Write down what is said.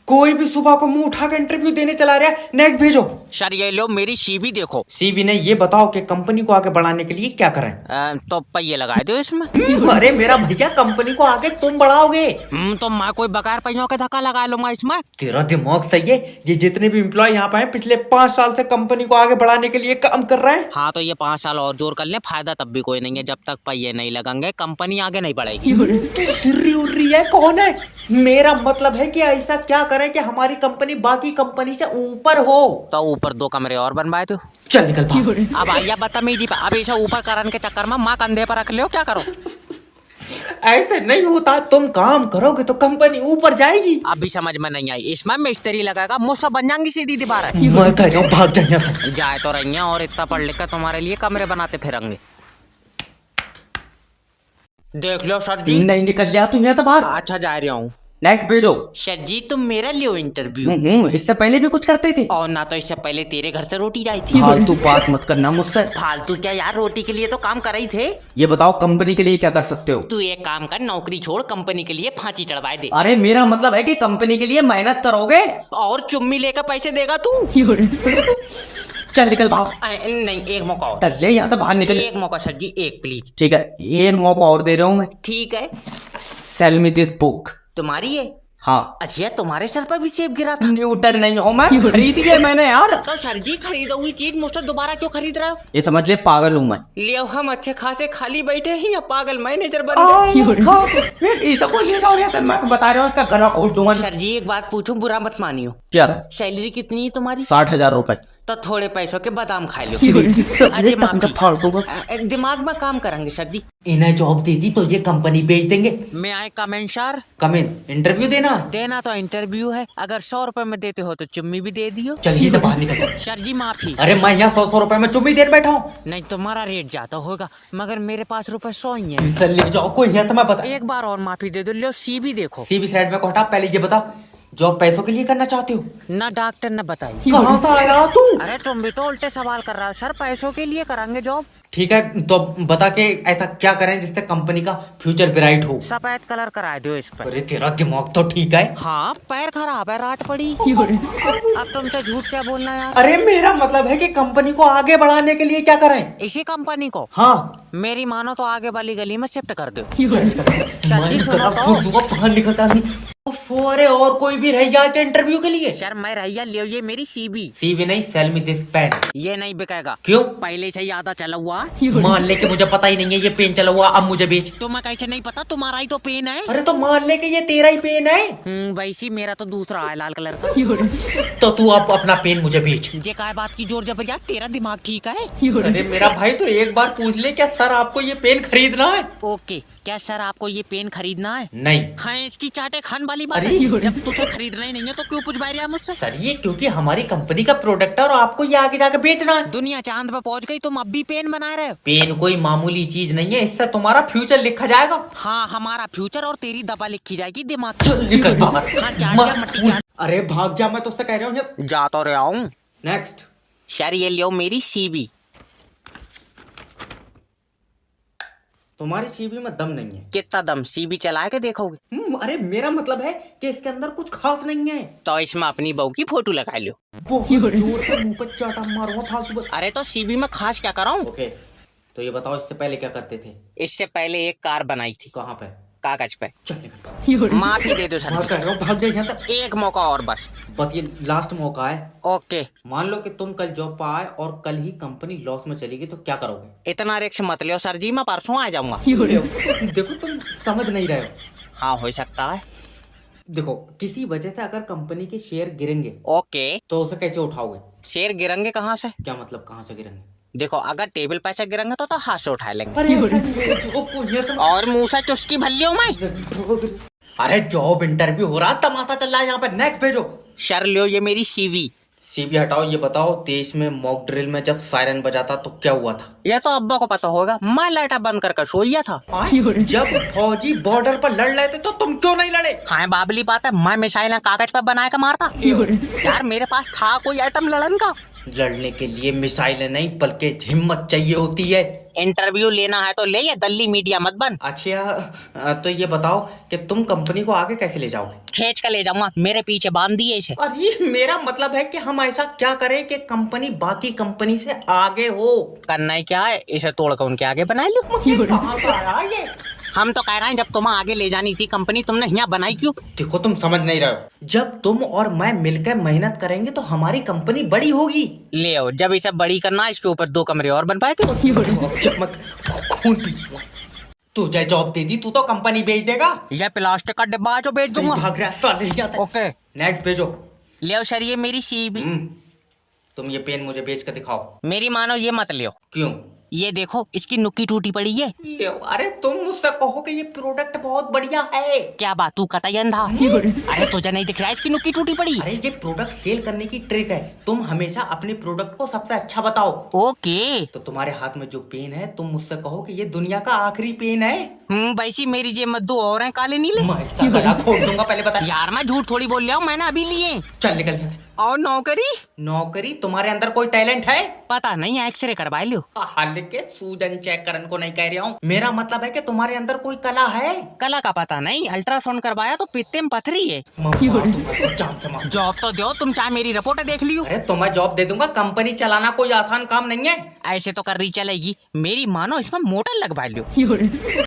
कोई भी सुबह को मुंह उठा के इंटरव्यू देने चला रहा है। नेक्स्ट भेजो। सर ये लो मेरी सीवी देखो। सीवी ने ये बताओ कि कंपनी को आगे बढ़ाने के लिए क्या करें। तो पहिए लगा दो इसमें। अरे मेरा भैया, कंपनी को आगे तुम बढ़ाओगे। तो मैं कोई बगैर पहियों के धक्का लगा लूंगा इसमें। तेरा दिमाग सही है। ये जितने भी एम्प्लॉय यहाँ पे हैं पिछले 5 साल से कंपनी को आगे बढ़ाने के लिए काम कर रहे हैं। हाँ तो ये 5 साल और जोर कर ले, फायदा तब भी कोई नहीं है। जब तक पहिए नहीं लगेंगे कंपनी आगे नहीं बढ़ेगी। सिर्री उर्री है, कौन है? मेरा मतलब है कि ऐसा क्या करें कि हमारी कंपनी बाकी कंपनी से ऊपर हो। तो ऊपर 2 कमरे और बनवाए दो। चल निकल भाग। अब आइया बदतमीजी पे। अब ऐसा ऊपर करने के चक्कर में माँ कंधे पर रख ले, क्या करो। ऐसे नहीं होता। तुम काम करोगे तो कंपनी ऊपर जाएगी। अभी समझ में नहीं आई। इसमें मिस्त्री लगाएगा, मुझसे बन जाएंगी सीधी दीवार। मैं कह रहा हूँ भाग जा यहाँ से। जाए तो रही हैं और इतना पढ़ लिख कर तुम्हारे लिए कमरे बनाते फिरेंगे। देख लो सर जी। नहीं निकल जा तू यहाँ से बाहर। अच्छा जा रहा हूँ। नेक्स्ट भेजो। सर जी तुम मेरा लियो इंटरव्यू। इससे पहले भी कुछ करते थे। और ना तो इससे पहले तेरे घर से रोटी आई थी। फालतू बात मत करना मुझसे। फालतू क्या यार, रोटी के लिए तो काम कर रही थे। ये बताओ कंपनी के लिए क्या कर सकते हो। तू एक काम कर, नौकरी छोड़, कंपनी के लिए फांसी चढ़वाए दे। अरे मेरा मतलब है कि कंपनी के लिए मेहनत करोगे और चुम्मी लेकर पैसे देगा तू। चल निकल भाग। नहीं, एक मौका और। चल ले यहाँ से बाहर निकल। एक मौका सर जी, एक प्लीज। ठीक है, ये मौका और दे रहा हूँ मैं। ठीक है। Cell me this book. तुम्हारी है? हाँ। अच्छा तुम्हारे सर पर भी सेब गिरा था? न्यूटन नहीं हो मैं, खरीदी है मैंने यार। तो सर जी खरीदा हुई चीज मुझसे दोबारा क्यों खरीद रहे हो? ये समझ ले पागल हूँ मैं। ले हम अच्छे खासे खाली बैठे हैं या पागल मैनेजर बन गए? मैं बता रहा हूँ इसका गला खोल दूंगा। सर जी एक बात पूछूं, बुरा मत मानियो। क्या? सैलरी कितनी है तुम्हारी? 60,000 रुपए। तो थोड़े पैसों के बादाम खा लो। अजय माफी, दिमाग में काम करेंगे सर जी। इन्हें जॉब दे दी तो ये कंपनी बेच देंगे। मैं आए comment sir. Come in interview देना तो इंटरव्यू है। अगर 100 रुपए में देते हो तो चुम्मी भी दे दियो। चलिए तो बाहर निकल। सर जी माफी। अरे मैं यहाँ 100 रुपए में चुम्मी देर बैठा हूँ। नहीं तुम्हारा रेट ज्यादा होगा, मगर मेरे पास रुपए 100 ही है। ले जाओ कोई यहाँ तो मैं बता। एक बार और माफी दे दो। लो सीवी देखो। सीवी साइड में को हटा। पहले ये बता, जॉब पैसों के लिए करना चाहते हो? ना डॉक्टर ने बताई। कहाँ से आया तू? अरे तुम भी तो उल्टे सवाल कर रहा हो। सर पैसों के लिए करांगे जॉब। ठीक है तो बता के ऐसा क्या करें जिससे कंपनी का फ्यूचर ब्राइट हो। सफेद कलर करा दो इस पर। अरे तेरा दिमाग तो ठीक है। हाँ पैर खराब है, रात पड़ी। अब तुमसे झूठ क्या बोलना यार। अरे मेरा मतलब है कि कंपनी को आगे बढ़ाने के लिए क्या करें। इसी कंपनी को? हाँ। मेरी मानो तो आगे वाली गली में शिफ्ट कर दो। सर जी सुनो तो। अरे और कोई भी रह जाए क्या इंटरव्यू के लिए? सर मैं रहिया लियो, ये मेरी सीवी। सीवी नहीं, सेल मी दिस पेन। ये नहीं बिकेगा। क्यों? पहले से ही आधा चला हुआ। मान ले कि मुझे पता ही नहीं है ये पेन चला हुआ, अब मुझे बेच। तुम्हें कैसे नहीं पता? तुम्हारा ही तो पेन है। अरे तो मान ले कि ये तेरा ही पेन है। वैसी मेरा तो दूसरा है लाल कलर का। तो तू अब अपना पेन मुझे बेच। ये काय बात की जोर जबरदस्त, तेरा दिमाग ठीक है? अरे मेरा भाई तो एक बार पूछ ले, क्या सर आपको ये पेन खरीदना है? ओके, क्या सर आपको ये पेन खरीदना है? नहीं। हाँ इसकी चाटे खान वाली बात अरे है। जब तुझे खरीदना ही नहीं है तो क्यों पूछ रहा मुझसे? सर ये क्योंकि हमारी कंपनी का प्रोडक्ट है और आपको ये आगे जाके बेचना है। दुनिया चांद पे पहुंच गई, तुम अब भी पेन बना रहे हो? पेन कोई मामूली चीज नहीं है, इससे तुम्हारा फ्यूचर लिखा जाएगा। हाँ हमारा फ्यूचर और तेरी दबा लिखी जाएगी दिमाग। चल निकल बाहर। हाँ चाट जा मट्टी चाट। अरे भाग जा, मैं तुझसे कह रहा हूँ। जा तो रहा हूँ। नेक्स्ट। सर ये लियो मेरी सीवी। तुम्हारी सीवी में दम नहीं है। कितना दम? सीवी चला के देखोगे? अरे मेरा मतलब है कि इसके अंदर कुछ खास नहीं है। तो इसमें अपनी बहू की फोटो लगा लो। जोर से मुंह पर चाटा मारूंगा फालतू। अरे तो सीवी में खास क्या कराऊं? ओके तो ये बताओ इससे पहले क्या करते थे? इससे पहले एक कार बनाई थी। कहाँ पे? कागज पे। चल निकल। माफी दे दो सर जी। भाग जा यहाँ तक। एक मौका और बस ये लास्ट मौका है। ओके। मान लो कि तुम कल जॉब पर आए और कल ही कंपनी लॉस में चली गई तो क्या करोगे? इतना रिस्क मत लियो सर जी, मैं परसों आ जाऊंगा। देखो तुम समझ नहीं रहे हो। हाँ हो सकता है। देखो किसी वजह से अगर कंपनी के शेयर गिरेंगे ओके तो उसे कैसे उठाओगे? शेयर गिरेंगे कहाँ से? क्या मतलब कहाँ से गिरेंगे? देखो अगर टेबल पे से गिरेंगे तो हाथ से उठा लेंगे। अरे और मुंह से चुस्की भर लियो मैं। अरे जॉब इंटरव्यू हो रहा, तमाशा चल रहा है यहाँ पे। नेक्स्ट भेजो। सर लियो ये मेरी सीवी। सीवी हटाओ। ये बताओ देश में मॉक ड्रिल में जब सायरन बजाता तो क्या हुआ था? ये तो अब्बा को पता होगा, मैं लाइट बंद करके सोया था। जब फौजी बॉर्डर पर लड़ रहे थे तो तुम क्यों नहीं लड़े? हाँ बाबली बात है, मैं मिसाइल कागज पर बना के मारता। यार मेरे पास था कोई आइटम लड़न का? लड़ने के लिए मिसाइल नहीं बल्कि हिम्मत चाहिए होती है। इंटरव्यू लेना है तो ले, या दल्ली मीडिया मत बन। अच्छा तो ये बताओ कि तुम कंपनी को आगे कैसे ले जाओगे? खींच कर ले जाऊंगा, मेरे पीछे बांध दिए इसे। अरे मेरा मतलब है कि हम ऐसा क्या करें कि कंपनी बाकी कंपनी से आगे हो। करना ही क्या है, इसे तोड़ कर उनके आगे बना लो। कहाँ का आया ये? हम तो कह रहे हैं जब तुम्हें आगे ले जानी थी कंपनी, तुमने यहाँ बनाई क्यों? देखो तुम समझ नहीं रहे हो, जब तुम और मैं मिलकर मेहनत करेंगे तो हमारी कंपनी बड़ी होगी। ले आओ, जब इसे बड़ी करना है इसके ऊपर 2 कमरे और बन पाए थे। चमक खून पी जाऊंगा। तुझे जॉब दे दी, तू तो कंपनी बेच देगा। यह प्लास्टिक का डिब्बा है जो बेच दूंगा। भाग रहा साले यहाँ तक। ओके नेक्स्ट भेजो। ले आओ सर, ये मेरी सीवी। तुम ये पेन मुझे बेच कर दिखाओ। मेरी मानो ये मत लियो। क्यों? ये देखो इसकी नुक्की टूटी पड़ी है। अरे तुम मुझसे कहो कि ये प्रोडक्ट बहुत बढ़िया है। क्या बात, तू कतई अंधा? अरे तुझे नहीं दिख रहा है इसकी नुक्की टूटी पड़ी? अरे ये प्रोडक्ट सेल करने की ट्रिक है, तुम हमेशा अपने प्रोडक्ट को सबसे अच्छा बताओ। ओके। तो तुम्हारे हाथ में जो पेन है तुम मुझसे कहो कि ये दुनिया का आखिरी पेन है। वैसी मेरी जेब में 2 और हैं काले नीले। मैं इसका गला खोल दूंगा, पहले बता। यार मैं झूठ थोड़ी बोल रहा हूँ, मैंने अभी लिए। चल निकल यहाँ से। और नौकरी? नौकरी? तुम्हारे अंदर कोई टैलेंट है? पता नहीं, एक्सरे करवा लियो। हाल के सूजन चेक करने को नहीं कह रहा हूँ, मेरा मतलब है कि तुम्हारे अंदर कोई कला है। कला का पता नहीं, अल्ट्रासाउंड करवाया तो पित्ते में पथरी है। जॉब तो दो, तुम चाहे मेरी रिपोर्ट देख लियो। अरे तुम्हें जॉब दे दूंगा, कंपनी चलाना कोई आसान काम नहीं है। ऐसे तो कर रही चलेगी, मेरी मानो इसमें मोटर लगवा लियो।